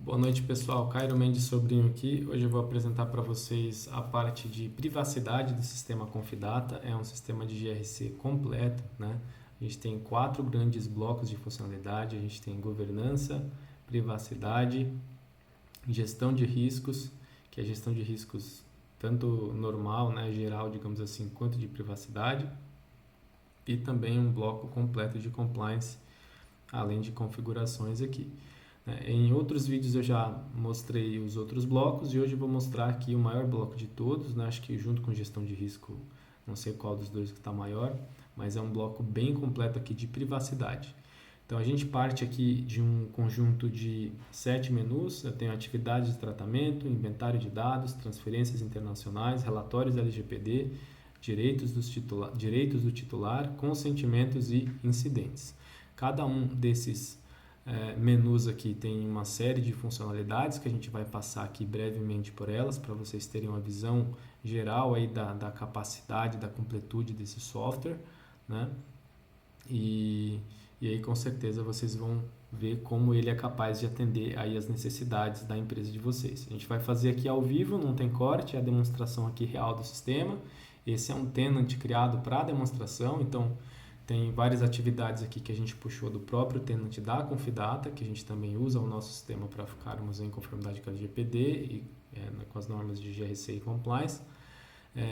Boa noite, pessoal. Cairo Mendes Sobrinho aqui. Hoje eu vou apresentar para vocês a parte de privacidade do sistema Confidata. É um sistema de GRC completo, né? A gente tem 4 grandes blocos de funcionalidade. A gente tem governança, privacidade, gestão de riscos, que é gestão de riscos tanto normal, né, geral, digamos assim, quanto de privacidade. E também um bloco completo de compliance, além de configurações aqui. Em outros vídeos eu já mostrei os outros blocos e hoje eu vou mostrar aqui o maior bloco de todos, né? Acho que junto com gestão de risco, não sei qual dos dois que está maior, mas é um bloco bem completo aqui de privacidade. Então a gente parte aqui de um conjunto de 7 menus. Eu tenho atividades de tratamento, inventário de dados, transferências internacionais, relatórios LGPD, direitos do titular, consentimentos e incidentes. Cada um desses menus aqui tem uma série de funcionalidades que a gente vai passar aqui brevemente por elas, para vocês terem uma visão geral aí da capacidade, da completude desse software, né? E aí com certeza vocês vão ver como ele é capaz de atender aí as necessidades da empresa de vocês. A gente vai fazer aqui ao vivo, não tem corte, é a demonstração aqui real do sistema. Esse é um tenant criado para demonstração, então tem várias atividades aqui que a gente puxou do próprio tenant da Confidata, que a gente também usa o nosso sistema para ficarmos em conformidade com a LGPD e com as normas de GRC e Compliance.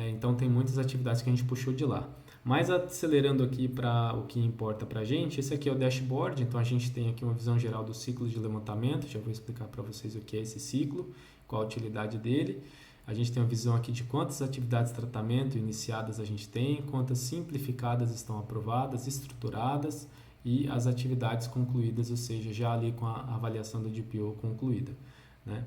Então tem muitas atividades que a gente puxou de lá. Mas acelerando aqui para o que importa para a gente, esse aqui é o dashboard. Então a gente tem aqui uma visão geral do ciclo de levantamento. Já vou explicar para vocês o que é esse ciclo, qual a utilidade dele. A gente tem uma visão aqui de quantas atividades de tratamento iniciadas a gente tem, quantas simplificadas estão aprovadas, estruturadas e as atividades concluídas, ou seja, já ali com a avaliação do DPO concluída, né?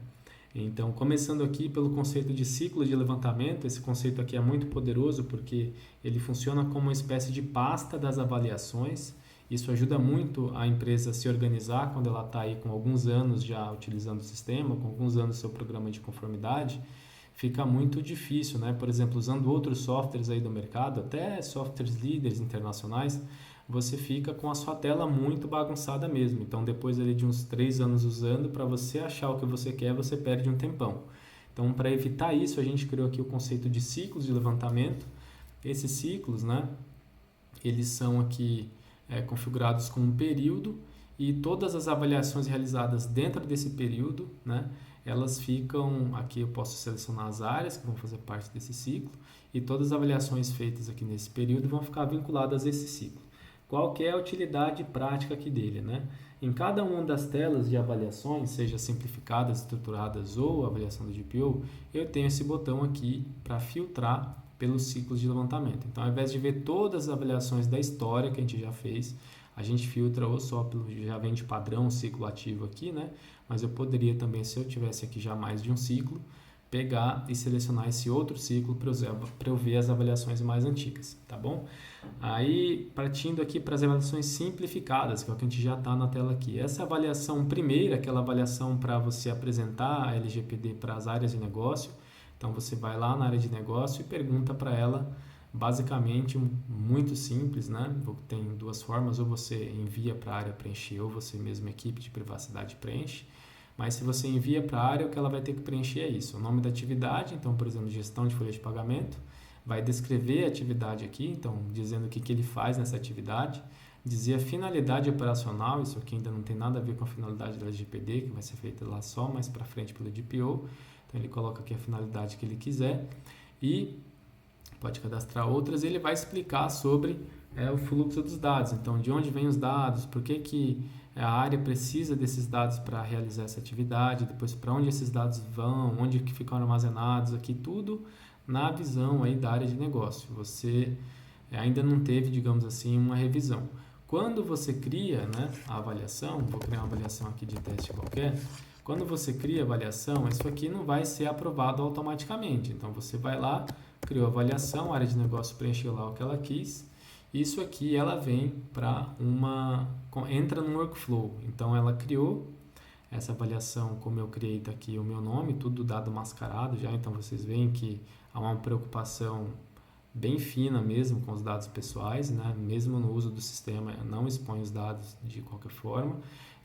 Então, começando aqui pelo conceito de ciclo de levantamento, esse conceito aqui é muito poderoso porque ele funciona como uma espécie de pasta das avaliações. Isso ajuda muito a empresa a se organizar quando ela está aí com alguns anos já utilizando o sistema, com alguns anos seu programa de conformidade. Fica muito difícil, né? Por exemplo, usando outros softwares aí do mercado, até softwares líderes internacionais, você fica com a sua tela muito bagunçada mesmo. Então, depois ali de uns 3 anos usando, para você achar o que você quer, você perde um tempão. Então, para evitar isso, a gente criou aqui o conceito de ciclos de levantamento. Esses ciclos, né? Eles são aqui configurados com um período e todas as avaliações realizadas dentro desse período, né? Elas ficam, aqui eu posso selecionar as áreas que vão fazer parte desse ciclo e todas as avaliações feitas aqui nesse período vão ficar vinculadas a esse ciclo. Qual que é a utilidade prática aqui dele, né? Em cada uma das telas de avaliações, seja simplificadas, estruturadas ou avaliação do GPO, eu tenho esse botão aqui para filtrar pelos ciclos de levantamento. Então, ao invés de ver todas as avaliações da história que a gente já fez, a gente filtra ou só pelo, já vem de padrão, ciclo ativo aqui, né? Mas eu poderia também, se eu tivesse aqui já mais de um ciclo, pegar e selecionar esse outro ciclo para eu ver as avaliações mais antigas, tá bom? Aí, partindo aqui para as avaliações simplificadas, que é o que a gente já está na tela aqui. Essa avaliação primeira, aquela avaliação para você apresentar a LGPD para as áreas de negócio. Então, você vai lá na área de negócio e pergunta para ela, basicamente, muito simples, né? Tem 2 formas, ou você envia para a área preencher, ou você mesmo, equipe de privacidade, preenche. Mas se você envia para a área, o que ela vai ter que preencher é isso. O nome da atividade, então, por exemplo, gestão de folha de pagamento, vai descrever a atividade aqui, então, dizendo o que ele faz nessa atividade, dizer a finalidade operacional, isso aqui ainda não tem nada a ver com a finalidade da LGPD, que vai ser feita lá só mais para frente pelo DPO, então ele coloca aqui a finalidade que ele quiser e pode cadastrar outras, e ele vai explicar sobre o fluxo dos dados, então de onde vêm os dados, por que a área precisa desses dados para realizar essa atividade, depois para onde esses dados vão, onde que ficam armazenados, aqui tudo na visão aí da área de negócio. Você ainda não teve, digamos assim, uma revisão. Quando você cria, né, a avaliação, vou criar uma avaliação aqui de teste qualquer, quando você cria a avaliação, isso aqui não vai ser aprovado automaticamente. Então você vai lá, criou a avaliação, a área de negócio preencheu lá o que ela quis. Isso aqui ela vem para entra no workflow. Então ela criou essa avaliação, como eu criei, tá aqui o meu nome, tudo dado mascarado já. Então vocês veem que há uma preocupação bem fina mesmo com os dados pessoais, né? Mesmo no uso do sistema, não expõe os dados de qualquer forma.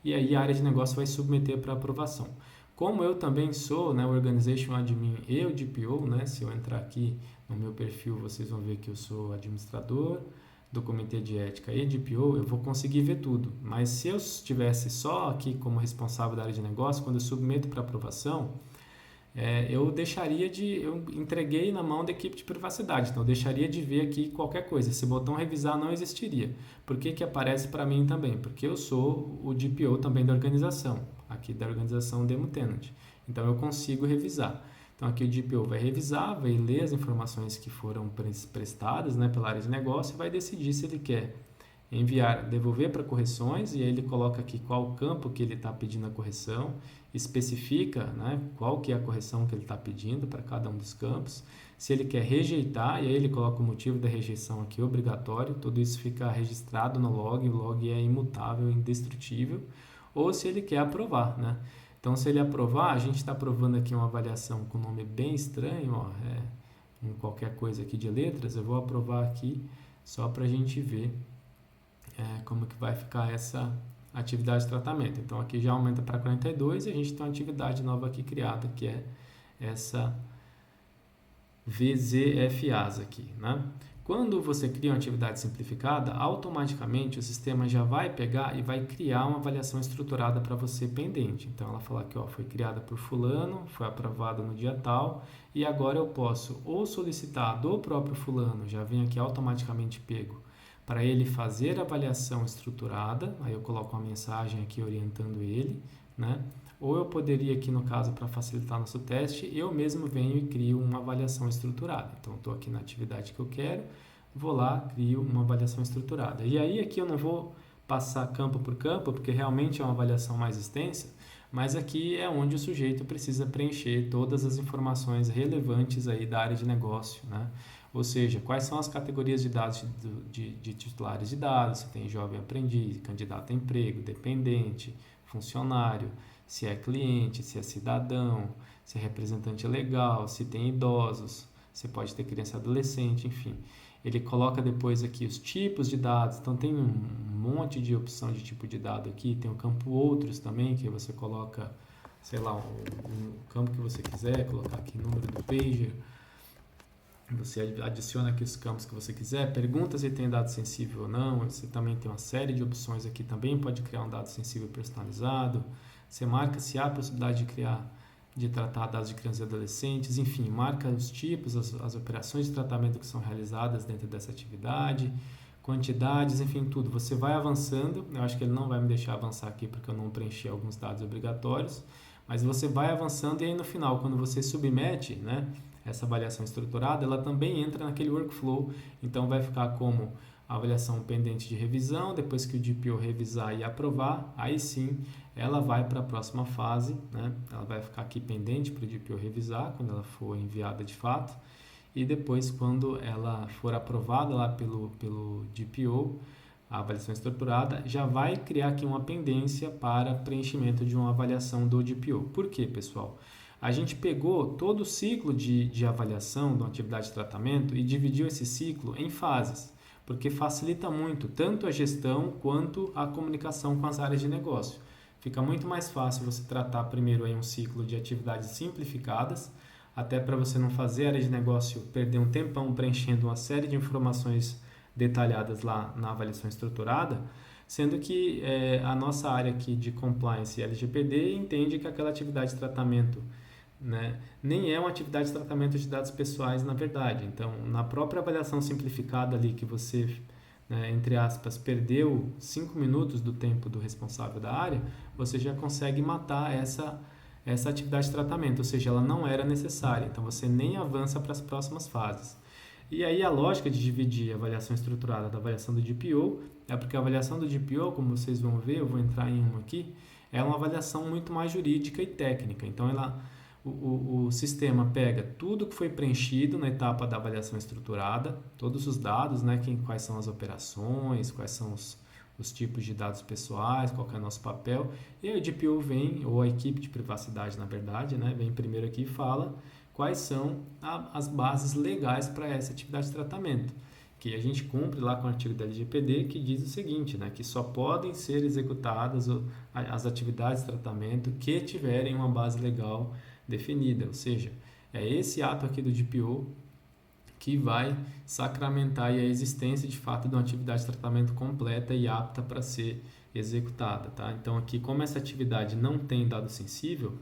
e aí a área de negócio vai submeter para aprovação. Como eu também sou, né, o Organization Admin e o DPO, né, se eu entrar aqui no meu perfil, vocês vão ver que eu sou administrador do Comitê de Ética e DPO, eu vou conseguir ver tudo. Mas se eu estivesse só aqui como responsável da área de negócio, quando eu submeto para aprovação, eu entreguei na mão da equipe de privacidade, então eu deixaria de ver aqui qualquer coisa. Esse botão revisar não existiria. Por que que aparece para mim também? Porque eu sou o DPO também da organização, aqui da organização Demo Tenant. Então eu consigo revisar. Então aqui o DPO vai revisar, vai ler as informações que foram prestadas, né, pela área de negócio e vai decidir se ele quer enviar, devolver para correções, e aí ele coloca aqui qual campo que ele está pedindo a correção, especifica, né, qual que é a correção que ele está pedindo para cada um dos campos, se ele quer rejeitar, e aí ele coloca o motivo da rejeição aqui obrigatório, tudo isso fica registrado no log, o log é imutável, indestrutível, ou se ele quer aprovar, né? Então, se ele aprovar, a gente está aprovando aqui uma avaliação com nome bem estranho, ó, qualquer coisa aqui de letras, eu vou aprovar aqui só para a gente ver como que vai ficar essa atividade de tratamento. Então aqui já aumenta para 42 e a gente tem uma atividade nova aqui criada, que é essa VZFAs aqui, né? Quando você cria uma atividade simplificada, automaticamente o sistema já vai pegar e vai criar uma avaliação estruturada para você pendente. Então ela fala que foi criada por fulano, foi aprovada no dia tal, e agora eu posso ou solicitar do próprio fulano, já vem aqui automaticamente pego, para ele fazer a avaliação estruturada, aí eu coloco uma mensagem aqui orientando ele, né? Ou eu poderia aqui, no caso, para facilitar nosso teste, eu mesmo venho e crio uma avaliação estruturada. Então, estou aqui na atividade que eu quero, vou lá, crio uma avaliação estruturada. E aí aqui eu não vou passar campo por campo, porque realmente é uma avaliação mais extensa, mas aqui é onde o sujeito precisa preencher todas as informações relevantes aí da área de negócio, né? Ou seja, quais são as categorias de dados de titulares de dados, se tem jovem aprendiz, candidato a emprego, dependente, funcionário, se é cliente, se é cidadão, se é representante legal, se tem idosos, se pode ter criança e adolescente, enfim. Ele coloca depois aqui os tipos de dados, então tem um monte de opção de tipo de dado aqui, tem o campo outros também, que você coloca, sei lá, um campo que você quiser, colocar aqui número do pager, você adiciona aqui os campos que você quiser, pergunta se tem dado sensível ou não, você também tem uma série de opções aqui também, pode criar um dado sensível personalizado, você marca se há a possibilidade de tratar dados de crianças e adolescentes, enfim, marca os tipos, as operações de tratamento que são realizadas dentro dessa atividade, quantidades, enfim, tudo. Você vai avançando, eu acho que ele não vai me deixar avançar aqui porque eu não preenchi alguns dados obrigatórios, mas você vai avançando e aí no final, quando você submete, né, essa avaliação estruturada, ela também entra naquele workflow, então vai ficar como a avaliação pendente de revisão, depois que o DPO revisar e aprovar, aí sim ela vai para a próxima fase, né? Ela vai ficar aqui pendente para o DPO revisar, quando ela for enviada de fato, e depois quando ela for aprovada lá pelo DPO, a avaliação estruturada, já vai criar aqui uma pendência para preenchimento de uma avaliação do DPO. Por quê, pessoal? A gente pegou todo o ciclo de avaliação de uma atividade de tratamento e dividiu esse ciclo em fases, porque facilita muito tanto a gestão quanto a comunicação com as áreas de negócio. Fica muito mais fácil você tratar primeiro aí um ciclo de atividades simplificadas, até para você não fazer a área de negócio perder um tempão preenchendo uma série de informações detalhadas lá na avaliação estruturada, sendo que a nossa área aqui de compliance e LGPD entende que aquela atividade de tratamento, né, nem é uma atividade de tratamento de dados pessoais, na verdade. Então, na própria avaliação simplificada ali que você, né, entre aspas, perdeu 5 minutos do tempo do responsável da área, você já consegue matar essa atividade de tratamento, ou seja, ela não era necessária, então você nem avança para as próximas fases. E aí a lógica de dividir a avaliação estruturada da avaliação do DPO é porque a avaliação do DPO, como vocês vão ver, eu vou entrar em uma aqui, é uma avaliação muito mais jurídica e técnica. Então o sistema pega tudo que foi preenchido na etapa da avaliação estruturada, todos os dados, né, quais são as operações, quais são os tipos de dados pessoais, qual que é o nosso papel, e aí o DPO vem, ou a equipe de privacidade, na verdade, né, vem primeiro aqui e fala quais são as bases legais para essa atividade de tratamento. que a gente cumpre lá com o artigo da LGPD que diz o seguinte, né, que só podem ser executadas as atividades de tratamento que tiverem uma base legal definida, ou seja, é esse ato aqui do DPO que vai sacramentar a existência de fato de uma atividade de tratamento completa e apta para ser executada, tá? Então aqui, como essa atividade não tem dado sensível,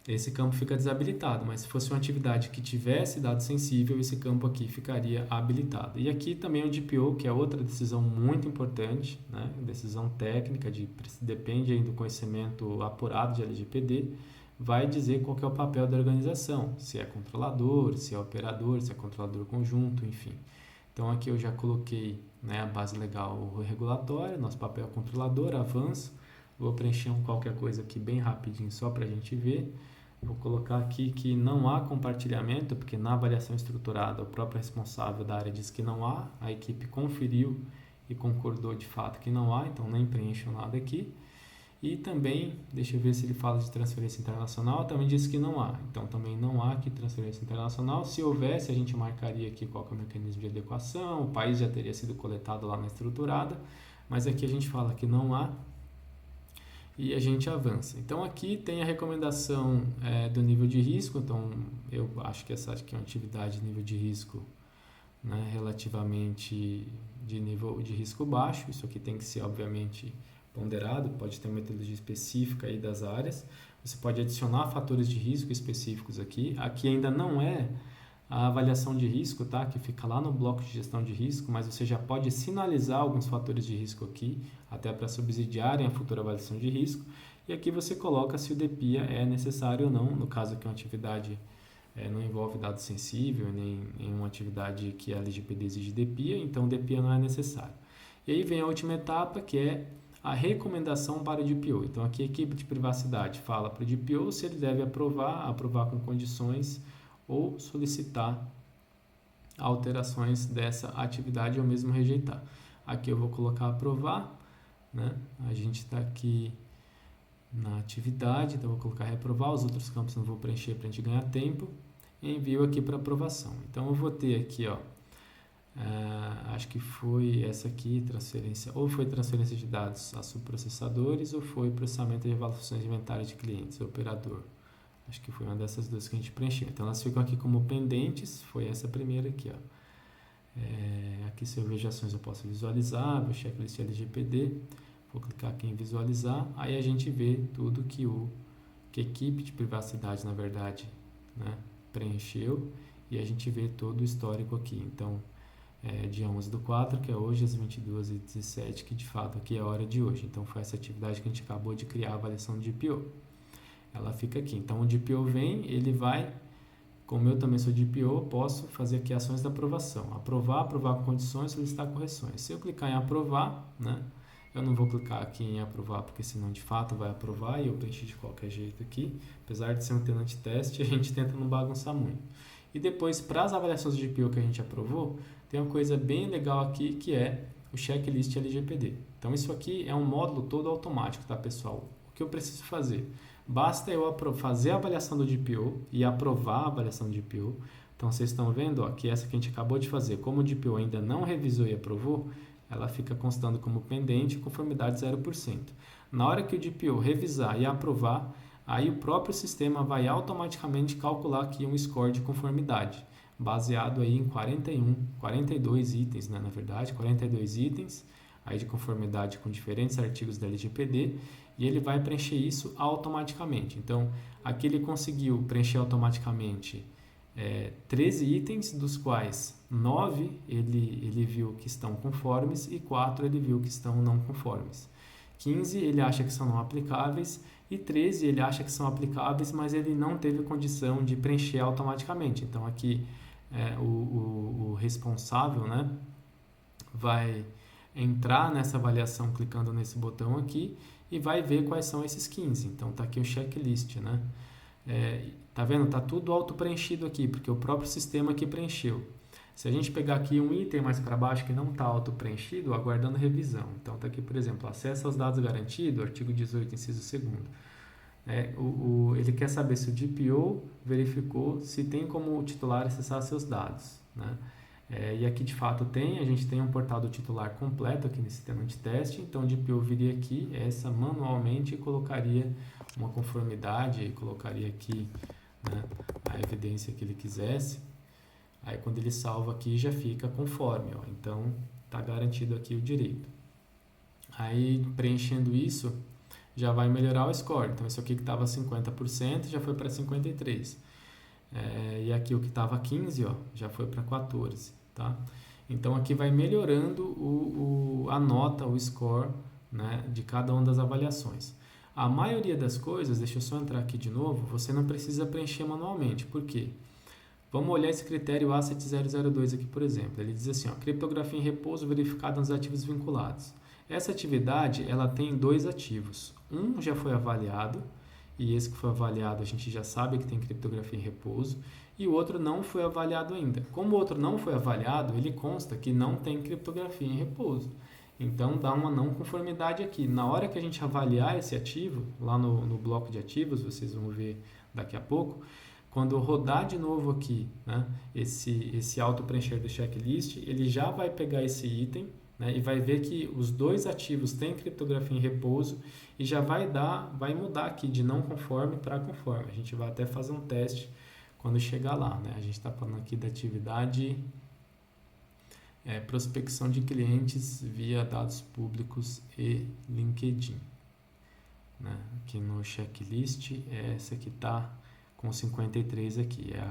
esse campo fica desabilitado, mas se fosse uma atividade que tivesse dado sensível, esse campo aqui ficaria habilitado. E aqui também o DPO, que é outra decisão muito importante, né? Decisão técnica, depende aí do conhecimento apurado de LGPD, vai dizer qual que é o papel da organização, se é controlador, se é operador, se é controlador conjunto, enfim. Então aqui eu já coloquei, né, a base legal regulatória, nosso papel é controlador, avanço, vou preencher qualquer coisa aqui bem rapidinho só para a gente ver. Vou colocar aqui que não há compartilhamento, porque na avaliação estruturada o próprio responsável da área diz que não há, a equipe conferiu e concordou de fato que não há, então nem preencho nada aqui. E também, deixa eu ver se ele fala de transferência internacional, também diz que não há, então também não há aqui transferência internacional. Se houvesse, a gente marcaria aqui qual que é o mecanismo de adequação, o país já teria sido coletado lá na estruturada, mas aqui a gente fala que não há, e a gente avança. Então aqui tem a recomendação do nível de risco, então eu acho que essa aqui é uma atividade de nível de risco, né, relativamente de nível de risco baixo. Isso aqui tem que ser obviamente ponderado, pode ter uma metodologia específica aí das áreas. Você pode adicionar fatores de risco específicos aqui. Aqui ainda não é a avaliação de risco, tá? Que fica lá no bloco de gestão de risco, mas você já pode sinalizar alguns fatores de risco aqui, até para subsidiarem a futura avaliação de risco. E aqui você coloca se o DPIA é necessário ou não, no caso que uma atividade não envolve dado sensível, nem em uma atividade que a LGPD exige DPIA, então o DPIA não é necessário. E aí vem a última etapa, que é a recomendação para o DPO. Então aqui a equipe de privacidade fala para o DPO se ele deve aprovar com condições, ou solicitar alterações dessa atividade ou mesmo rejeitar. Aqui eu vou colocar aprovar, né? A gente está aqui na atividade, então eu vou colocar reprovar, os outros campos não vou preencher para a gente ganhar tempo, e envio aqui para aprovação. Então eu vou ter aqui, ó, acho que foi essa aqui, transferência, ou foi transferência de dados a subprocessadores, ou foi processamento de avaliações de inventário de clientes, operador. Acho que foi uma dessas duas que a gente preencheu. Então, elas ficam aqui como pendentes. Foi essa primeira aqui, ó. Aqui, se eu vejo ações, eu posso visualizar. Vou checklist LGPD. Vou clicar aqui em visualizar. Aí, a gente vê tudo que a equipe de privacidade, na verdade, né, preencheu. E a gente vê todo o histórico aqui. Então, dia 11/4, que é hoje, às 22h17, que de fato aqui é a hora de hoje. Então, foi essa atividade que a gente acabou de criar a avaliação de DPO. Ela fica aqui. Então, o DPO vem, ele vai, como eu também sou DPO, posso fazer aqui ações de aprovação. Aprovar com condições, solicitar correções. Se eu clicar em aprovar, né, eu não vou clicar aqui em aprovar, porque senão de fato vai aprovar e eu preenchi de qualquer jeito aqui. Apesar de ser um tenant teste, a gente tenta não bagunçar muito. E depois, para as avaliações de DPO que a gente aprovou, tem uma coisa bem legal aqui, que é o checklist LGPD. Então, isso aqui é um módulo todo automático, tá, pessoal? O que eu preciso fazer? Basta eu fazer a avaliação do DPO e aprovar a avaliação do DPO. Então, vocês estão vendo, ó, que essa que a gente acabou de fazer, como o DPO ainda não revisou e aprovou, ela fica constando como pendente, conformidade 0%. Na hora que o DPO revisar e aprovar, aí o próprio sistema vai automaticamente calcular aqui um score de conformidade, baseado aí em 42 itens, né, na verdade, 42 itens aí de conformidade com diferentes artigos da LGPD, e ele vai preencher isso automaticamente. Então, aqui ele conseguiu preencher automaticamente 13 itens, dos quais 9 ele viu que estão conformes e 4 ele viu que estão não conformes. 15 ele acha que são não aplicáveis e 13 ele acha que são aplicáveis, mas ele não teve condição de preencher automaticamente. Então, aqui o responsável, né, vai entrar nessa avaliação clicando nesse botão aqui e vai ver quais são esses 15. Então, tá aqui o checklist, né? Tá vendo? Tá tudo auto-preenchido aqui, porque o próprio sistema aqui preencheu. Se a gente pegar aqui um item mais para baixo que não está auto-preenchido, aguardando revisão. Então, tá aqui, por exemplo, acesso aos dados garantido, artigo 18, inciso 2º. Ele quer saber se o DPO verificou se tem como titular acessar seus dados, né? E aqui de fato a gente tem um portal do titular completo aqui nesse sistema de teste, então o DPO viria aqui, essa manualmente colocaria uma conformidade, colocaria aqui, né, a evidência que ele quisesse, aí quando ele salva aqui já fica conforme, ó, então está garantido aqui o direito. Aí preenchendo isso, já vai melhorar o score, então isso aqui que estava 50% já foi para 53%. E aqui o que estava 15, ó, já foi para 14, tá? Então aqui vai melhorando a nota, o score, né, de cada uma das avaliações. A maioria das coisas, deixa eu só entrar aqui de novo, você não precisa preencher manualmente. Por quê? Vamos olhar esse critério Asset 002 aqui, por exemplo. Ele diz assim, ó, criptografia em repouso verificada nos ativos vinculados. Essa atividade, ela tem 2 ativos. Um já foi avaliado, e esse que foi avaliado a gente já sabe que tem criptografia em repouso, e o outro não foi avaliado ainda. Como o outro não foi avaliado, ele consta que não tem criptografia em repouso. Então, dá uma não conformidade aqui. Na hora que a gente avaliar esse ativo, lá no bloco de ativos, vocês vão ver daqui a pouco, quando eu rodar de novo aqui, né, esse auto-preencher do checklist, ele já vai pegar esse item, né, e vai ver que os 2 ativos têm criptografia em repouso e já vai mudar aqui de não conforme para conforme. A gente vai até fazer um teste quando chegar lá, né? A gente está falando aqui da atividade prospecção de clientes via dados públicos e LinkedIn, né? Aqui no checklist, essa que está com 53 aqui, é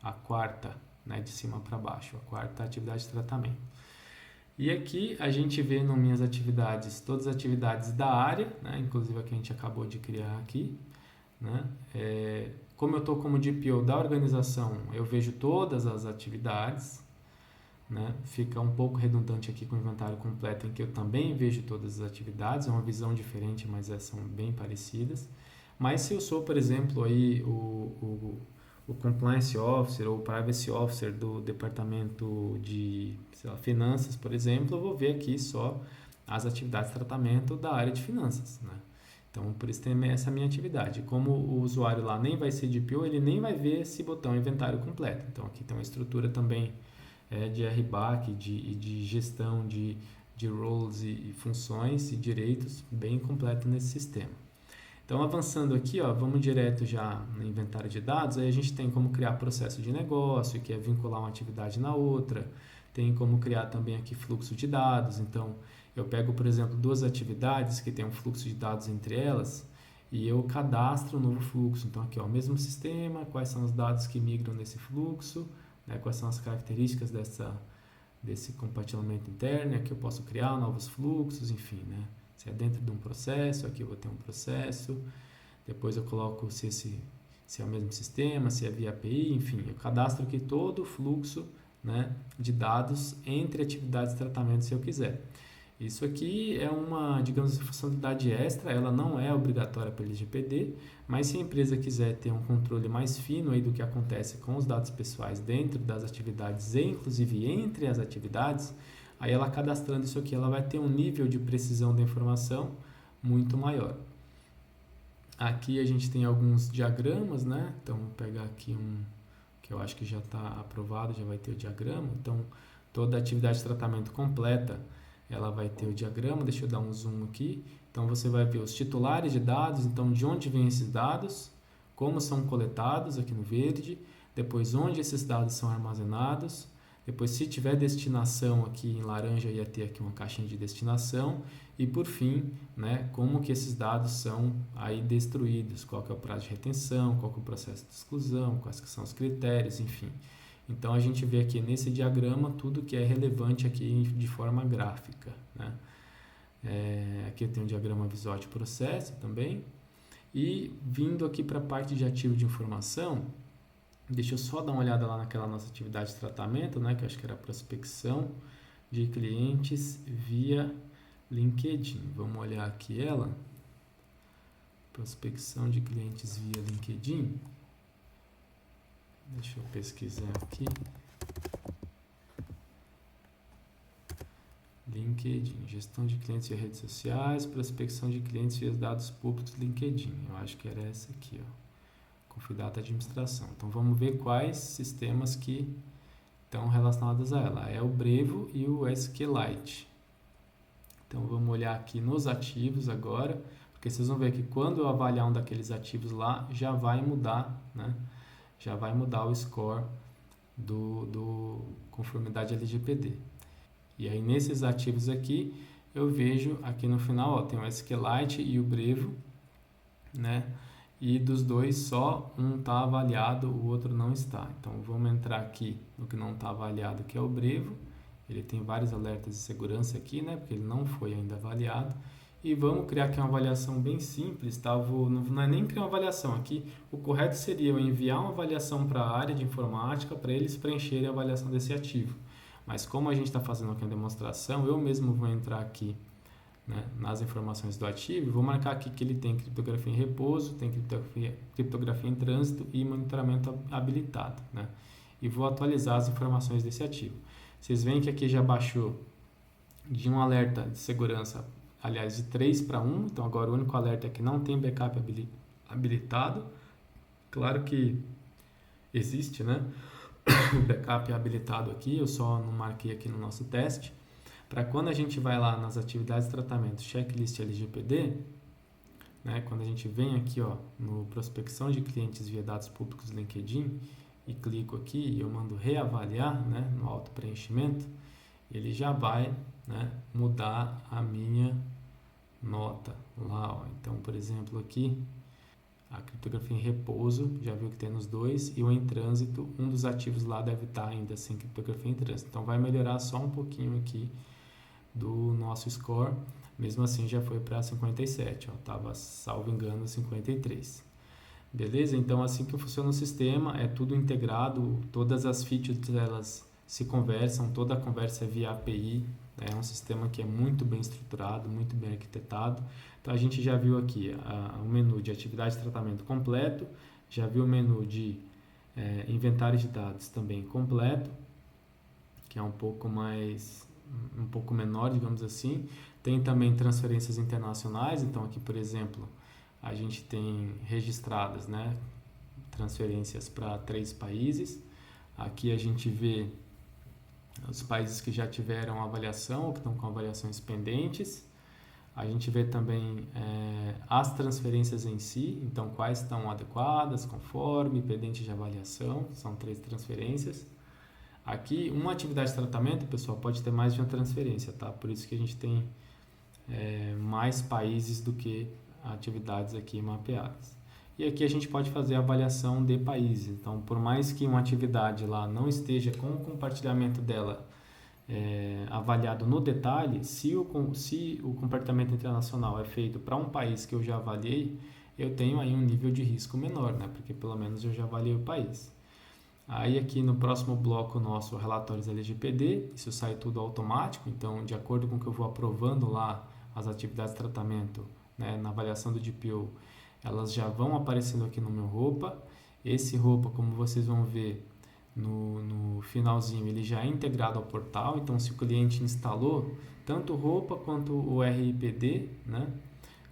a quarta, né, de cima para baixo, a quarta atividade de tratamento. E aqui a gente vê nas minhas atividades, todas as atividades da área, né, inclusive a que a gente acabou de criar aqui, né? Como eu estou como DPO da organização, eu vejo todas as atividades, né? Fica um pouco redundante aqui com o inventário completo, em que eu também vejo todas as atividades, é uma visão diferente, mas são bem parecidas. Mas se eu sou, por exemplo, aí o Compliance Officer ou o Privacy Officer do departamento de, sei lá, finanças, por exemplo, eu vou ver aqui só as atividades de tratamento da área de finanças, né? Então, por isso tem essa minha atividade. Como o usuário lá nem vai ser DPO, ele nem vai ver esse botão inventário completo. Então, aqui tem uma estrutura também de RBAC, de gestão de roles e funções e direitos bem completo nesse sistema. Então, avançando aqui, ó, vamos direto já no inventário de dados, aí a gente tem como criar processo de negócio, que é vincular uma atividade na outra, tem como criar também aqui fluxo de dados, então eu pego, por exemplo, 2 atividades que tem um fluxo de dados entre elas e eu cadastro um novo fluxo, então aqui, ó, o mesmo sistema, quais são os dados que migram nesse fluxo, né, quais são as características desse compartilhamento interno, aqui eu posso criar novos fluxos, enfim, né? Se é dentro de um processo, aqui eu vou ter um processo, depois eu coloco se é o mesmo sistema, se é via API, enfim, eu cadastro aqui todo o fluxo, né, de dados entre atividades de tratamento se eu quiser. Isso aqui é uma, digamos, funcionalidade extra, ela não é obrigatória pelo LGPD, mas se a empresa quiser ter um controle mais fino aí do que acontece com os dados pessoais dentro das atividades e inclusive entre as atividades, aí ela cadastrando isso aqui, ela vai ter um nível de precisão da informação muito maior. Aqui a gente tem alguns diagramas, né? Então, vou pegar aqui um que eu acho que já está aprovado, já vai ter o diagrama. Então, toda atividade de tratamento completa, ela vai ter o diagrama. Deixa eu dar um zoom aqui. Então, você vai ver os titulares de dados, então, de onde vêm esses dados, como são coletados aqui no verde, depois onde esses dados são armazenados, depois, se tiver destinação aqui em laranja, ia ter aqui uma caixinha de destinação. E, por fim, né, como que esses dados são aí destruídos, qual que é o prazo de retenção, qual que é o processo de exclusão, quais que são os critérios, enfim. Então, a gente vê aqui nesse diagrama tudo que é relevante aqui de forma gráfica, né? Aqui eu tenho um diagrama visual de processo também. E, vindo aqui para a parte de ativo de informação, deixa eu só dar uma olhada lá naquela nossa atividade de tratamento, né, que eu acho que era prospecção de clientes via LinkedIn. Vamos olhar aqui ela. Prospecção de clientes via LinkedIn. Deixa eu pesquisar aqui. LinkedIn, gestão de clientes via redes sociais, prospecção de clientes via dados públicos LinkedIn. Eu acho que era essa aqui, ó. Confidata administração. Então, vamos ver quais sistemas que estão relacionadas a ela. É o Brevo e o SQLite. Então vamos olhar aqui nos ativos agora, porque vocês vão ver que quando eu avaliar um daqueles ativos lá, já vai mudar, né? Já vai mudar o score do conformidade LGPD. E aí nesses ativos aqui, eu vejo aqui no final, ó, tem o SQLite e o Brevo, né? E dos dois só um está avaliado, o outro não está. Então vamos entrar aqui no que não está avaliado, que é o Brevo. Ele tem vários alertas de segurança aqui, né? Porque ele não foi ainda avaliado. E vamos criar aqui uma avaliação bem simples, tá? Não é nem criar uma avaliação aqui. O correto seria eu enviar uma avaliação para a área de informática para eles preencherem a avaliação desse ativo. Mas como a gente está fazendo aqui uma demonstração, eu mesmo vou entrar aqui, né, nas informações do ativo e vou marcar aqui que ele tem criptografia em repouso, tem criptografia em trânsito e monitoramento habilitado, né? E vou atualizar as informações desse ativo. Vocês veem que aqui já baixou de um alerta de segurança, aliás, de 3 para 1, então agora o único alerta é que não tem backup habilitado. Claro que existe, né? O backup habilitado aqui, eu só não marquei aqui no nosso teste. Para quando a gente vai lá nas atividades de tratamento, checklist LGPD, né, quando a gente vem aqui, ó, no prospecção de clientes via dados públicos do LinkedIn e clico aqui e eu mando reavaliar, né, no auto preenchimento, ele já vai, né, mudar a minha nota lá, ó. Então, por exemplo, aqui a criptografia em repouso, já viu que tem nos dois, e o em trânsito, um dos ativos lá deve estar ainda sem criptografia em trânsito. Então vai melhorar só um pouquinho aqui do nosso score, mesmo assim já foi para 57, ó, estava, salvo engano, 53. Beleza? Então assim que funciona o sistema, é tudo integrado, todas as features elas se conversam, toda a conversa é via API, é um sistema que é muito bem estruturado, muito bem arquitetado. Então a gente já viu aqui o menu de atividade de tratamento completo, já viu o menu de inventário de dados também completo, que é um pouco menor, digamos assim. Tem também transferências internacionais, então aqui, por exemplo, a gente tem registradas, né, transferências para 3 países. Aqui a gente vê os países que já tiveram avaliação ou que estão com avaliações pendentes. A gente vê também as transferências em si, então quais estão adequadas, conforme, pendente de avaliação, são 3 transferências. Aqui, uma atividade de tratamento, pessoal, pode ter mais de uma transferência, tá? Por isso que a gente tem mais países do que atividades aqui mapeadas. E aqui a gente pode fazer a avaliação de países. Então, por mais que uma atividade lá não esteja com o compartilhamento dela avaliado no detalhe, se o compartilhamento internacional é feito para um país que eu já avaliei, eu tenho aí um nível de risco menor, né? Porque pelo menos eu já avaliei o país. Aí aqui no próximo bloco nosso, relatórios LGPD, isso sai tudo automático, então de acordo com o que eu vou aprovando lá as atividades de tratamento, né, na avaliação do DPO, elas já vão aparecendo aqui no meu roupa. Esse roupa, como vocês vão ver no finalzinho, ele já é integrado ao portal, então se o cliente instalou tanto roupa quanto o RIPD, né,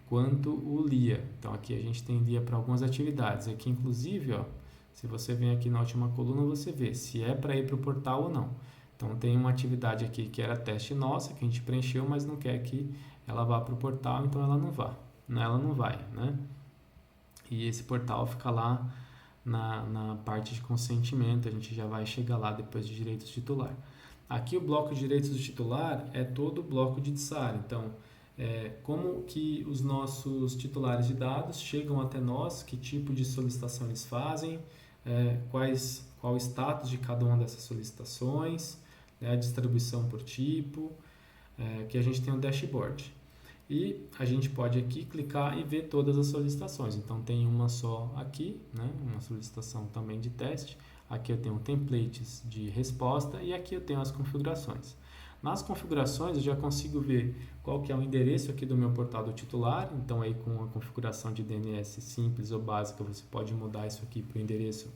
quanto o LIA. Então aqui a gente tem LIA para algumas atividades. Aqui inclusive, ó, se você vem aqui na última coluna, você vê se é para ir para o portal ou não. Então tem uma atividade aqui que era teste nossa, que a gente preencheu, mas não quer que ela vá para o portal, então ela não vai, né? E esse portal fica lá na parte de consentimento, a gente já vai chegar lá depois de direitos titular. Aqui o bloco de direitos do titular é todo o bloco de DSAR, então como que os nossos titulares de dados chegam até nós, que tipo de solicitação eles fazem, qual o status de cada uma dessas solicitações, né, a distribuição por tipo, que a gente tem um dashboard. E a gente pode aqui clicar e ver todas as solicitações. Então tem uma só aqui, né, uma solicitação também de teste. Aqui eu tenho templates de resposta e aqui eu tenho as configurações. Nas configurações eu já consigo ver qual que é o endereço aqui do meu portal do titular. Então aí com a configuração de DNS simples ou básica você pode mudar isso aqui para o endereço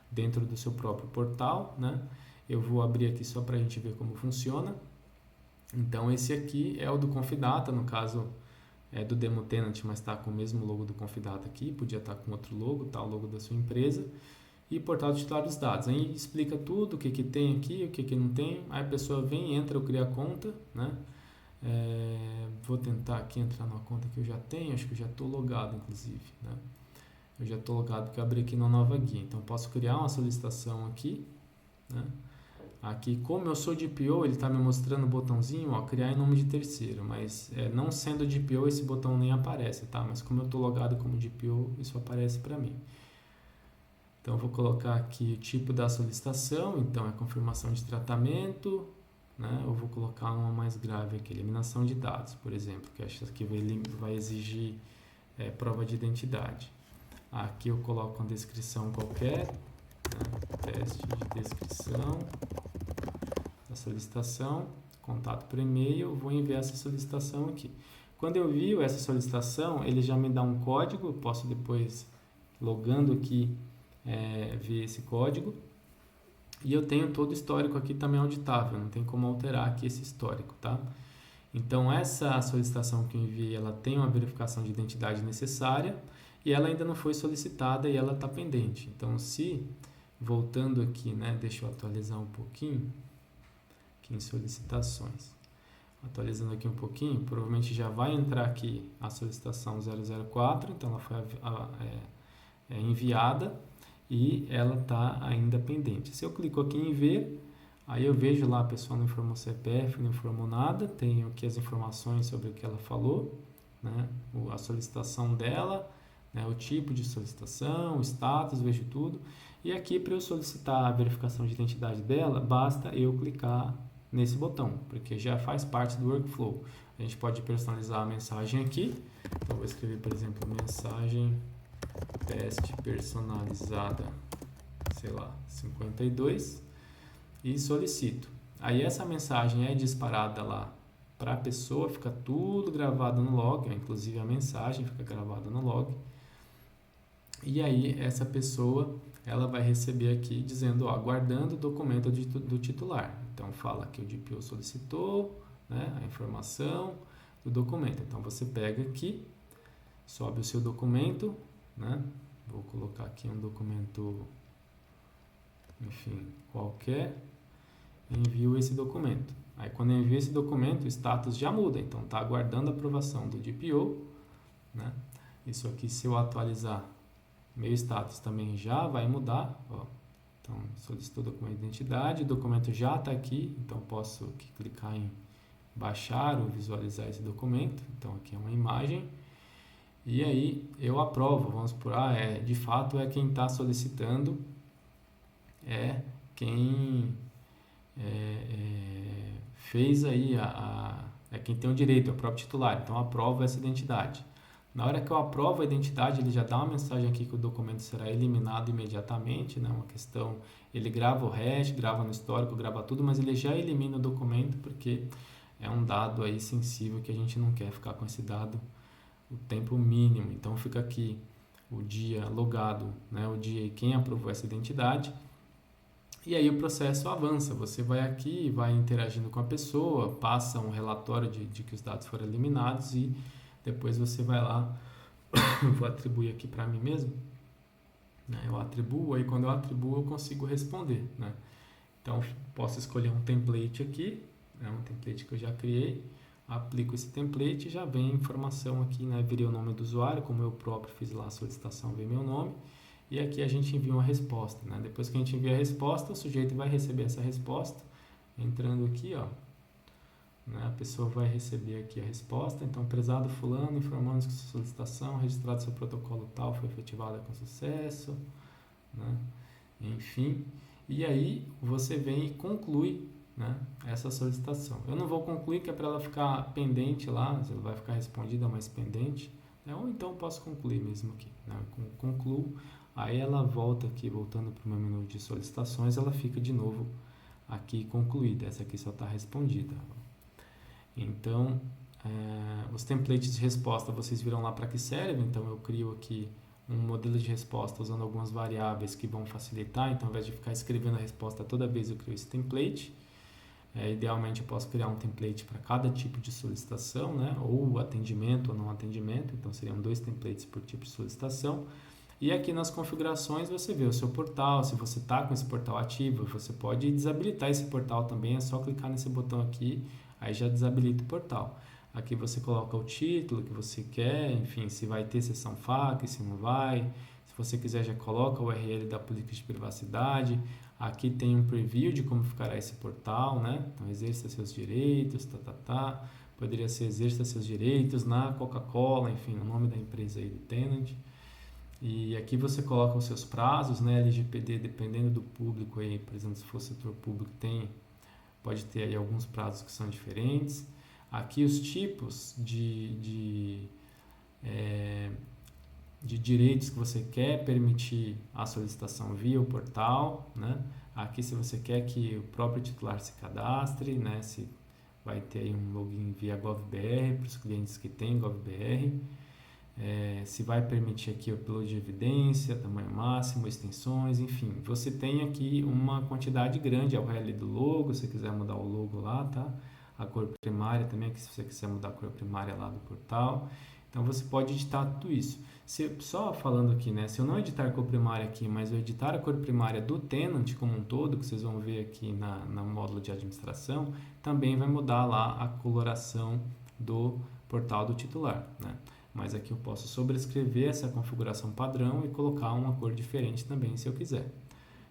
dentro do seu próprio portal, né? Eu vou abrir aqui só para a gente ver como funciona. Então esse aqui é o do Confidata, no caso é do Demo Tenant, mas está com o mesmo logo do Confidata aqui, podia estar com outro logo, tá, o logo da sua empresa. e portal do titular dos dados. Aí explica tudo, o que tem aqui, o que não tem. Aí a pessoa vem, entra, eu crio a conta, né? Vou tentar aqui entrar numa conta que eu já tenho, acho que eu já estou logado, inclusive, né? Eu já estou logado porque eu abri aqui na nova guia. Então, posso criar uma solicitação aqui, né? Aqui, como eu sou DPO, ele está me mostrando o botãozinho, ó, criar em nome de terceiro, mas não sendo DPO, esse botão nem aparece, tá? Mas como eu estou logado como DPO, isso aparece para mim. Então, eu vou colocar aqui o tipo da solicitação, então é confirmação de tratamento, né? Eu vou colocar uma mais grave aqui, eliminação de dados, por exemplo, que acho que vai exigir prova de identidade. Aqui eu coloco uma descrição qualquer, né? Teste de descrição da solicitação, contato por e-mail, vou enviar essa solicitação aqui. Quando eu envio essa solicitação, ele já me dá um código, eu posso depois, logando aqui, ver esse código. E eu tenho todo o histórico aqui também auditável, não tem como alterar aqui esse histórico, tá? Então, essa solicitação que eu enviei, ela tem uma verificação de identidade necessária e ela ainda não foi solicitada e ela está pendente. Então, voltando aqui, né, deixa eu atualizar um pouquinho, aqui em solicitações. Atualizando aqui um pouquinho, provavelmente já vai entrar aqui a solicitação 004, então ela foi enviada e ela está ainda pendente. Se eu clico aqui em ver, aí eu vejo lá a pessoa não informou CPF, não informou nada, tenho aqui as informações sobre o que ela falou, né, a solicitação dela, né, o tipo de solicitação, o status, vejo tudo. E aqui para eu solicitar a verificação de identidade dela, basta eu clicar nesse botão, porque já faz parte do workflow. A gente pode personalizar a mensagem aqui. Então, vou escrever, por exemplo, mensagem teste personalizada, sei lá, 52 e solicito. Aí essa mensagem é disparada lá para a pessoa, fica tudo gravado no log, inclusive a mensagem fica gravada no log. E aí essa pessoa, ela vai receber aqui dizendo, ó, aguardando o documento do titular. Então fala que o DPO solicitou, né, a informação do documento. Então você pega aqui, sobe o seu documento, né? Vou colocar aqui um documento, enfim, qualquer, envio esse documento. Aí quando eu envio esse documento, o status já muda, então está aguardando a aprovação do DPO, né? Isso aqui, se eu atualizar, meu status também já vai mudar, ó. Então, solicitou documento de identidade, o documento já está aqui, então posso aqui clicar em baixar ou visualizar esse documento. Então, aqui é uma imagem. E aí, eu aprovo, vamos por, de fato é quem está solicitando, é quem fez aí, é quem tem o direito, é o próprio titular, então aprovo essa identidade. Na hora que eu aprovo a identidade, ele já dá uma mensagem aqui que o documento será eliminado imediatamente, né? Uma questão, ele grava o hash, grava no histórico, grava tudo, mas ele já elimina o documento porque é um dado aí sensível que a gente não quer ficar com esse dado o tempo mínimo. Então fica aqui o dia logado, né? O dia e quem aprovou essa identidade. E aí o processo avança, você vai aqui, vai interagindo com a pessoa, passa um relatório de que os dados foram eliminados e depois você vai lá, vou atribuir aqui para mim mesmo, né? Eu atribuo, aí quando eu atribuo eu consigo responder, né? Então posso escolher um template aqui, né? Um template que eu já criei, aplico esse template e já vem a informação aqui, né? Virei o nome do usuário, como eu próprio fiz lá a solicitação, vem meu nome, e aqui a gente envia uma resposta, né? Depois que a gente envia a resposta, o sujeito vai receber essa resposta, entrando aqui, ó. Né? A pessoa vai receber aqui a resposta. Então, prezado fulano, informamos que sua solicitação, registrado seu protocolo tal, foi efetivada com sucesso, né? Enfim, e aí você vem e conclui, né, essa solicitação. Eu não vou concluir, que é para ela ficar pendente lá, ela vai ficar respondida, mas pendente, né? Ou então posso concluir mesmo aqui, né? Concluo, aí ela volta aqui, voltando para o meu menu de solicitações, ela fica de novo aqui concluída. Essa aqui só está respondida. Então, os templates de resposta vocês viram lá para que servem. Então, eu crio aqui um modelo de resposta usando algumas variáveis que vão facilitar. Então, ao invés de ficar escrevendo a resposta toda vez, eu crio esse template. Idealmente, eu posso criar um template para cada tipo de solicitação, né? Ou atendimento ou não atendimento. Então, seriam 2 templates por tipo de solicitação. E aqui nas configurações você vê o seu portal, se você está com esse portal ativo, você pode desabilitar esse portal também, é só clicar nesse botão aqui, aí já desabilita o portal. Aqui você coloca o título que você quer, enfim, se vai ter seção FAQ, se não vai. Se você quiser já coloca o URL da política de privacidade. Aqui tem um preview de como ficará esse portal, né? Então, exerça seus direitos, Poderia ser exerça seus direitos na Coca-Cola, enfim, o nome da empresa aí do tenant. E aqui você coloca os seus prazos, né? LGPD, dependendo do público aí, por exemplo, se for setor público, pode ter aí alguns prazos que são diferentes. Aqui os tipos de direitos que você quer permitir a solicitação via o portal, né? Aqui se você quer que o próprio titular se cadastre, né? Se vai ter aí um login via GovBR para os clientes que têm GovBR. Se vai permitir aqui o upload de evidência, tamanho máximo, extensões, enfim. Você tem aqui uma quantidade grande, a URL do logo, se você quiser mudar o logo lá, tá? A cor primária também, aqui, se você quiser mudar a cor primária lá do portal. Então, você pode editar tudo isso. Só falando aqui, né? Se eu não editar a cor primária aqui, mas eu editar a cor primária do tenant como um todo, que vocês vão ver aqui no módulo de administração, também vai mudar lá a coloração do portal do titular, né? Mas aqui eu posso sobrescrever essa configuração padrão e colocar uma cor diferente também, se eu quiser.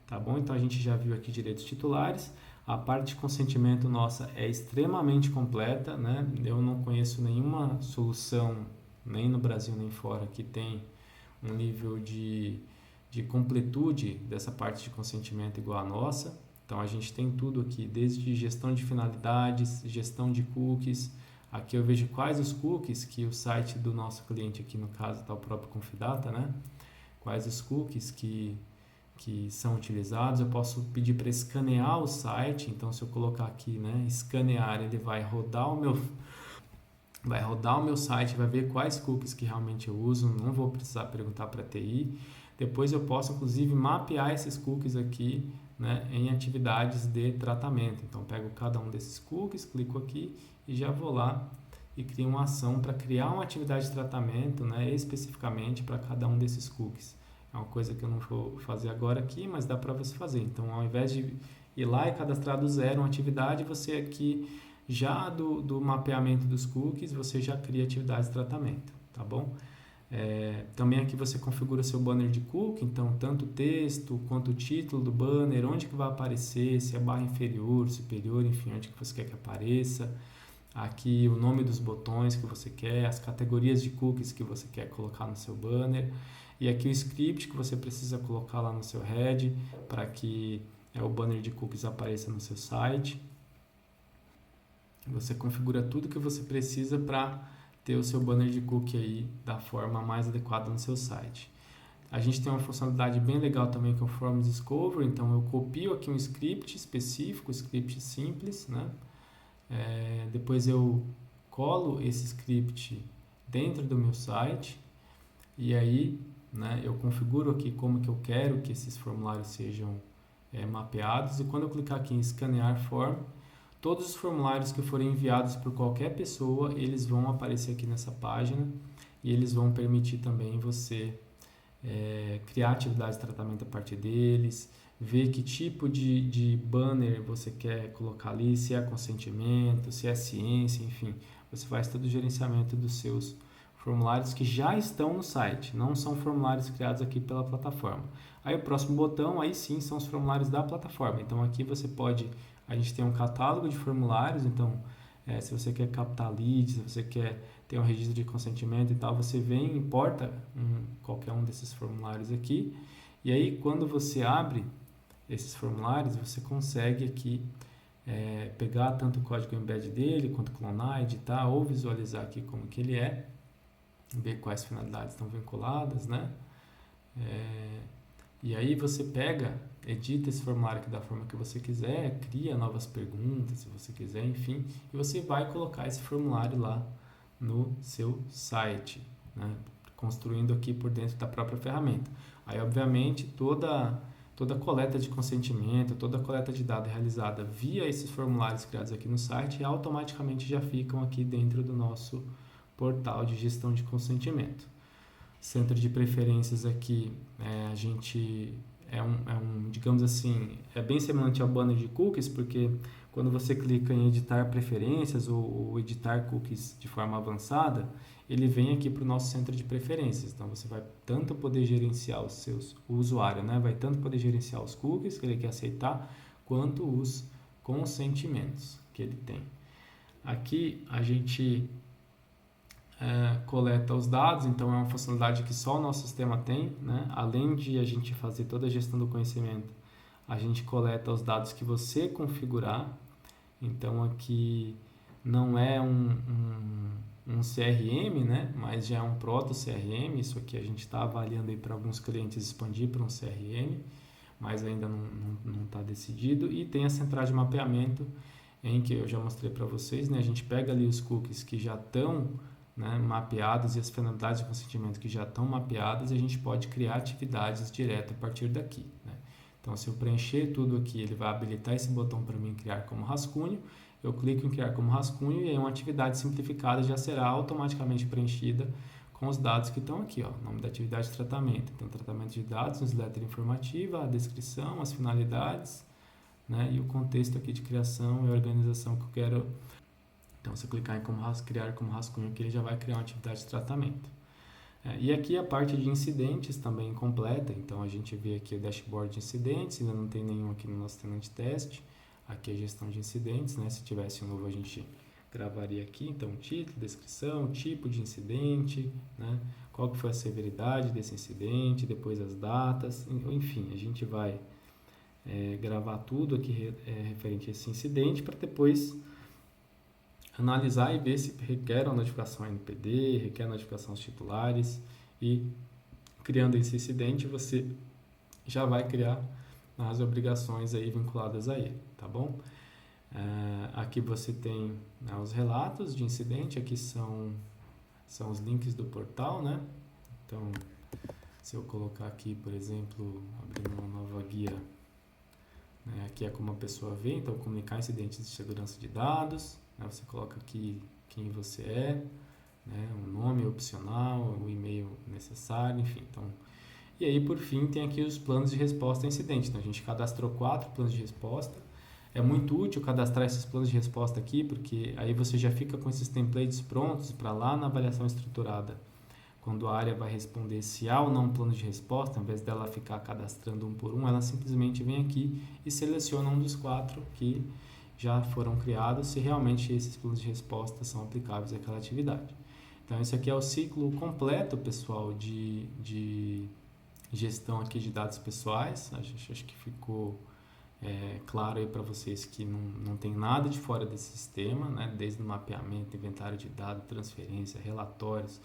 Tá bom? Então, a gente já viu aqui direitos titulares. A parte de consentimento nossa é extremamente completa, né? Eu não conheço nenhuma solução, nem no Brasil nem fora, que tem um nível de completude dessa parte de consentimento igual a nossa. Então, a gente tem tudo aqui, desde gestão de finalidades, gestão de cookies. Aqui eu vejo quais os cookies que o site do nosso cliente, aqui no caso está o próprio Confidata, né? Quais os cookies que são utilizados. Eu posso pedir para escanear o site, então se eu colocar aqui, né, escanear, ele vai rodar o meu site, vai ver quais cookies que realmente eu uso, não vou precisar perguntar para a TI. Depois eu posso, inclusive, mapear esses cookies aqui, né, em atividades de tratamento. Então, pego cada um desses cookies, clico aqui e já vou lá e crio uma ação para criar uma atividade de tratamento, né, especificamente para cada um desses cookies. É uma coisa que eu não vou fazer agora aqui, mas dá para você fazer. Então, ao invés de ir lá e cadastrar do zero uma atividade, você aqui, já do mapeamento dos cookies, você já cria atividades de tratamento, tá bom? Também aqui você configura seu banner de cookie, então tanto o texto quanto o título do banner, onde que vai aparecer, se é barra inferior, superior, enfim, onde que você quer que apareça. Aqui o nome dos botões que você quer, as categorias de cookies que você quer colocar no seu banner. E aqui o script que você precisa colocar lá no seu head para que o banner de cookies apareça no seu site. Você configura tudo que você precisa para ter o seu banner de cookie aí da forma mais adequada no seu site. A gente tem uma funcionalidade bem legal também que é o Form Discover, então eu copio aqui um script específico, script simples, né? Depois eu colo esse script dentro do meu site e aí, né, eu configuro aqui como que eu quero que esses formulários sejam mapeados, e quando eu clicar aqui em escanear form, todos os formulários que forem enviados por qualquer pessoa, eles vão aparecer aqui nessa página e eles vão permitir também você criar atividades de tratamento a partir deles, ver que tipo de banner você quer colocar ali, se é consentimento, se é ciência, enfim. Você faz todo o gerenciamento dos seus formulários que já estão no site, não são formulários criados aqui pela plataforma. Aí o próximo botão, aí sim, são os formulários da plataforma. Então aqui você pode, a gente tem um catálogo de formulários, então se você quer captar leads, se você quer ter um registro de consentimento e tal, você vem, importa qualquer um desses formulários aqui, e aí quando você abre esses formulários, você consegue aqui pegar tanto o código embed dele, quanto clonar, editar ou visualizar aqui como que ele é, ver quais finalidades estão vinculadas, né? E aí você edita esse formulário aqui da forma que você quiser, cria novas perguntas se você quiser, enfim, e você vai colocar esse formulário lá no seu site, né? Construindo aqui por dentro da própria ferramenta. Aí, obviamente, toda coleta de consentimento, toda coleta de dados realizada via esses formulários criados aqui no site automaticamente já ficam aqui dentro do nosso portal de gestão de consentimento. Centro de preferências aqui, a gente digamos assim, é bem semelhante ao banner de cookies, porque quando você clica em editar preferências ou editar cookies de forma avançada, ele vem aqui para o nosso centro de preferências. Então você vai tanto poder gerenciar o usuário, né? Vai tanto poder gerenciar os cookies que ele quer aceitar, quanto os consentimentos que ele tem. Aqui a gente coleta os dados, então é uma funcionalidade que só o nosso sistema tem, né? Além de a gente fazer toda a gestão do conhecimento, a gente coleta os dados que você configurar. Então aqui não é um CRM, né? Mas já é um proto CRM. Isso aqui a gente está avaliando aí para alguns clientes expandir para um CRM, mas ainda não está decidido. E tem a central de mapeamento, em que eu já mostrei para vocês, né? A gente pega ali os cookies que já estão, né, mapeados e as finalidades de consentimento que já estão mapeadas, e a gente pode criar atividades direto a partir daqui, né? Então, se eu preencher tudo aqui, ele vai habilitar esse botão para mim criar como rascunho. Eu clico em criar como rascunho e aí uma atividade simplificada já será automaticamente preenchida com os dados que estão aqui, ó, nome da atividade de tratamento. Então, tratamento de dados, newsletter informativa, a descrição, as finalidades, né, e o contexto aqui de criação e organização que eu quero. Então, se eu clicar em criar como rascunho aqui, ele já vai criar uma atividade de tratamento. E aqui a parte de incidentes também completa. Então, a gente vê aqui o dashboard de incidentes, ainda não tem nenhum aqui no nosso tenant teste. Aqui a gestão de incidentes, né? Se tivesse um novo, a gente gravaria aqui. Então, título, descrição, tipo de incidente, né? Qual que foi a severidade desse incidente, depois as datas, enfim, a gente vai gravar tudo aqui referente a esse incidente para depois analisar e ver se requer uma notificação NPD, requer notificação aos titulares, e criando esse incidente você já vai criar as obrigações aí vinculadas a ele, tá bom? Aqui você tem, né, os relatos de incidente, aqui são os links do portal, né? Então, se eu colocar aqui, por exemplo, abrindo uma nova guia, né, aqui é como a pessoa vê, então comunicar incidentes de segurança de dados, né, você coloca aqui quem você é, né, o nome opcional, o e-mail necessário, enfim. Então, e aí, por fim, tem aqui os planos de resposta a incidente. Então, a gente cadastrou 4 planos de resposta. É muito útil cadastrar esses planos de resposta aqui, porque aí você já fica com esses templates prontos para lá na avaliação estruturada. Quando a área vai responder se há ou não um plano de resposta, ao invés dela ficar cadastrando um por um, ela simplesmente vem aqui e seleciona um dos 4 que já foram criados, se realmente esses planos de resposta são aplicáveis àquela atividade. Então, esse aqui é o ciclo completo, pessoal, de gestão aqui de dados pessoais. Acho que ficou claro aí para vocês que não tem nada de fora desse sistema, né? Desde o mapeamento, inventário de dados, transferência, relatórios.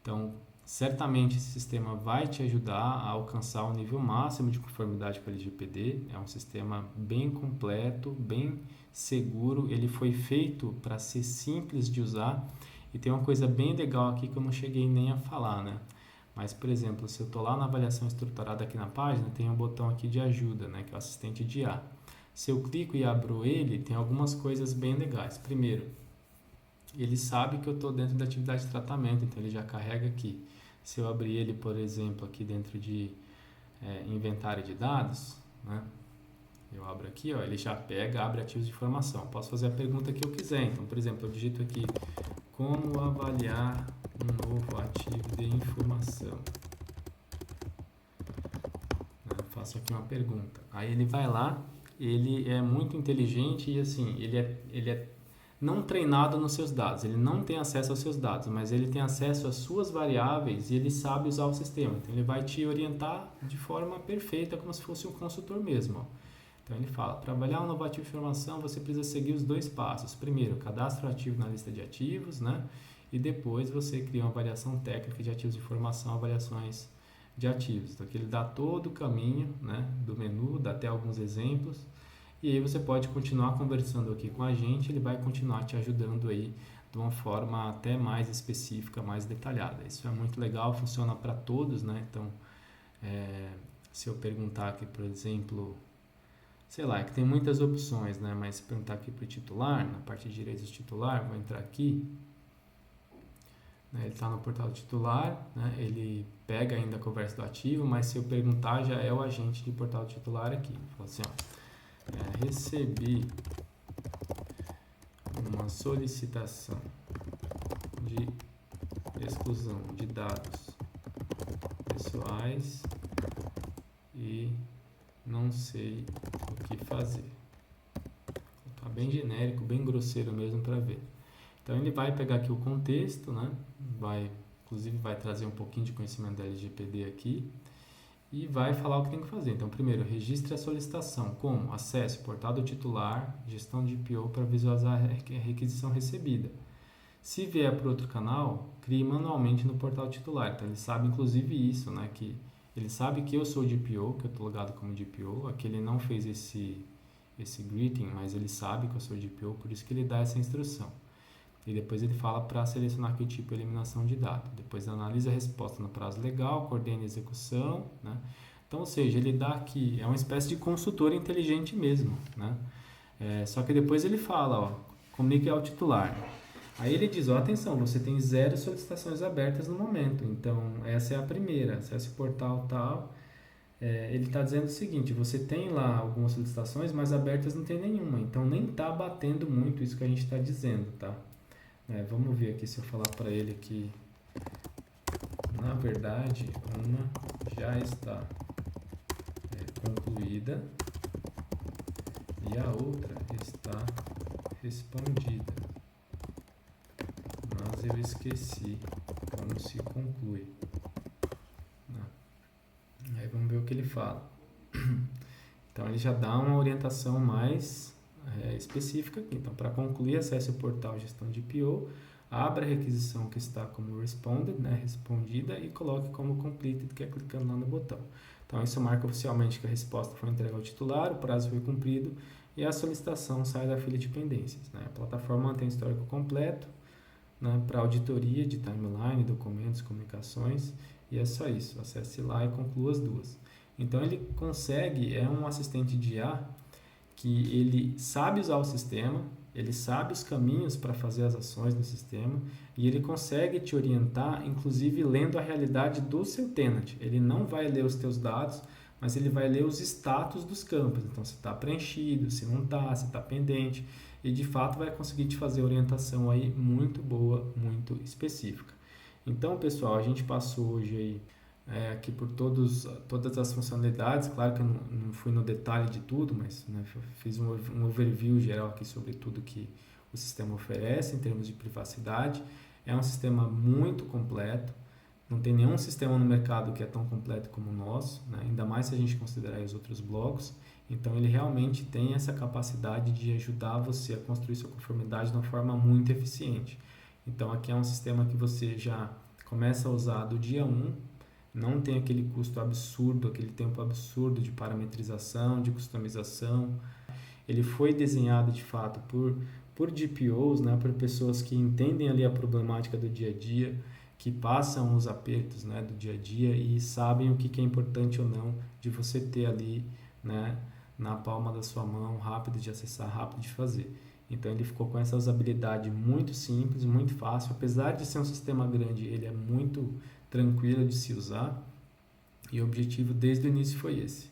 Então, certamente esse sistema vai te ajudar a alcançar o nível máximo de conformidade com a LGPD. É um sistema bem completo, bem seguro. Ele foi feito para ser simples de usar. E tem uma coisa bem legal aqui que eu não cheguei nem a falar, né? Mas, por exemplo, se eu estou lá na avaliação estruturada aqui na página, tem um botão aqui de ajuda, né, que é o assistente de IA. Se eu clico e abro ele, tem algumas coisas bem legais. Primeiro, ele sabe que eu estou dentro da atividade de tratamento, então ele já carrega aqui. Se eu abrir ele, por exemplo, aqui dentro de inventário de dados, né, eu abro aqui, ó, ele já pega, abre ativos de informação. Eu posso fazer a pergunta que eu quiser. Então, por exemplo, eu digito aqui: como avaliar um novo ativo de informação? Eu faço aqui uma pergunta. Aí ele vai lá, ele é muito inteligente e assim, ele é não treinado nos seus dados, ele não tem acesso aos seus dados, mas ele tem acesso às suas variáveis e ele sabe usar o sistema. Então ele vai te orientar de forma perfeita, como se fosse um consultor mesmo, ó. Então ele fala: para avaliar um novo ativo de informação, você precisa seguir os 2 passos. Primeiro, cadastre o ativo na lista de ativos, né? E depois você cria uma avaliação técnica de ativos de informação, avaliações de ativos. Então aqui ele dá todo o caminho, né, do menu, dá até alguns exemplos. E aí você pode continuar conversando aqui com a gente, ele vai continuar te ajudando aí de uma forma até mais específica, mais detalhada. Isso é muito legal, funciona para todos, né? Então, se eu perguntar aqui, por exemplo, sei lá, é que tem muitas opções, né? Mas se perguntar aqui para o titular, na parte de direitos do titular, vou entrar aqui. né? Ele está no portal titular, né? Ele pega ainda a conversa do ativo, mas se eu perguntar já é o agente de portal titular aqui. Fala assim, ó, recebi uma solicitação de exclusão de dados pessoais e não sei o que fazer. Tá bem genérico, bem grosseiro mesmo para ver. Então ele vai pegar aqui o contexto, né? Inclusive vai trazer um pouquinho de conhecimento da LGPD aqui e vai falar o que tem que fazer. Então, primeiro, registre a solicitação. Como? Acesse o portal do titular, gestão de IPO para visualizar a requisição recebida. Se vier para outro canal, crie manualmente no portal titular. Então, ele sabe inclusive isso, né? Que ele sabe que eu sou de IPO, que eu estou logado como de IPO. Aqui ele não fez esse greeting, mas ele sabe que eu sou de IPO, por isso que ele dá essa instrução. E depois ele fala para selecionar que tipo de eliminação de dados. Depois analisa a resposta no prazo legal, coordena a execução, né? Então, ou seja, ele dá aqui, é uma espécie de consultor inteligente mesmo, né? Só que depois ele fala, ó, comunique ao titular. Aí ele diz, ó, atenção, você tem 0 solicitações abertas no momento, então essa é a primeira, acesse o portal tal. Ele está dizendo o seguinte, você tem lá algumas solicitações, mas abertas não tem nenhuma, então nem está batendo muito isso que a gente está dizendo, tá? Vamos ver aqui se eu falar para ele que, na verdade, uma já está concluída e a outra está respondida, mas eu esqueci como se conclui. Aí vamos ver o que ele fala. Então ele já dá uma orientação mais específica aqui. Então, para concluir, acesse o portal Gestão de IPO, abra a requisição que está como responded, né, respondida, e coloque como completed, que é clicando lá no botão. Então, isso marca oficialmente que a resposta foi entregue ao titular, o prazo foi cumprido e a solicitação sai da fila de pendências, né? A plataforma mantém o histórico completo, né, para auditoria de timeline, documentos, comunicações, e é só isso. Acesse lá e conclua as duas. Então, ele consegue, é um assistente de IA que ele sabe usar o sistema, ele sabe os caminhos para fazer as ações no sistema e ele consegue te orientar, inclusive lendo a realidade do seu tenant. Ele não vai ler os teus dados, mas ele vai ler os status dos campos. Então, se está preenchido, se não está, se está pendente, e de fato vai conseguir te fazer orientação aí muito boa, muito específica. Então, pessoal, a gente passou hoje aí aqui por todas as funcionalidades. Claro que eu não fui no detalhe de tudo, mas, né, fiz um overview geral aqui sobre tudo que o sistema oferece em termos de privacidade. É um sistema muito completo, não tem nenhum sistema no mercado que é tão completo como o nosso, né? Ainda mais se a gente considerar os outros blocos. Então ele realmente tem essa capacidade de ajudar você a construir sua conformidade de uma forma muito eficiente. Então aqui é um sistema que você já começa a usar do dia 1, não tem aquele custo absurdo, aquele tempo absurdo de parametrização, de customização. Ele foi desenhado de fato por DPOs, né, por pessoas que entendem ali a problemática do dia a dia, que passam os apertos, né, do dia a dia e sabem o que é importante ou não de você ter ali, né, na palma da sua mão, rápido de acessar, rápido de fazer. Então ele ficou com essa usabilidade muito simples, muito fácil. Apesar de ser um sistema grande, ele é muito tranquilo de se usar e o objetivo desde o início foi esse.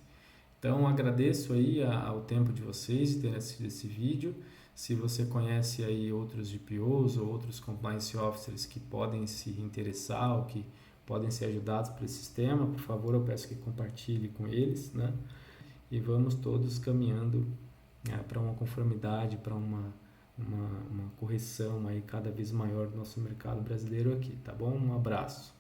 Então agradeço aí ao tempo de vocês de terem assistido esse vídeo. Se você conhece aí outros GPOs ou outros Compliance Officers que podem se interessar ou que podem ser ajudados por esse sistema, por favor, eu peço que compartilhe com eles, né? E vamos todos caminhando para uma conformidade, para uma correção aí cada vez maior do nosso mercado brasileiro aqui, tá bom? Um abraço.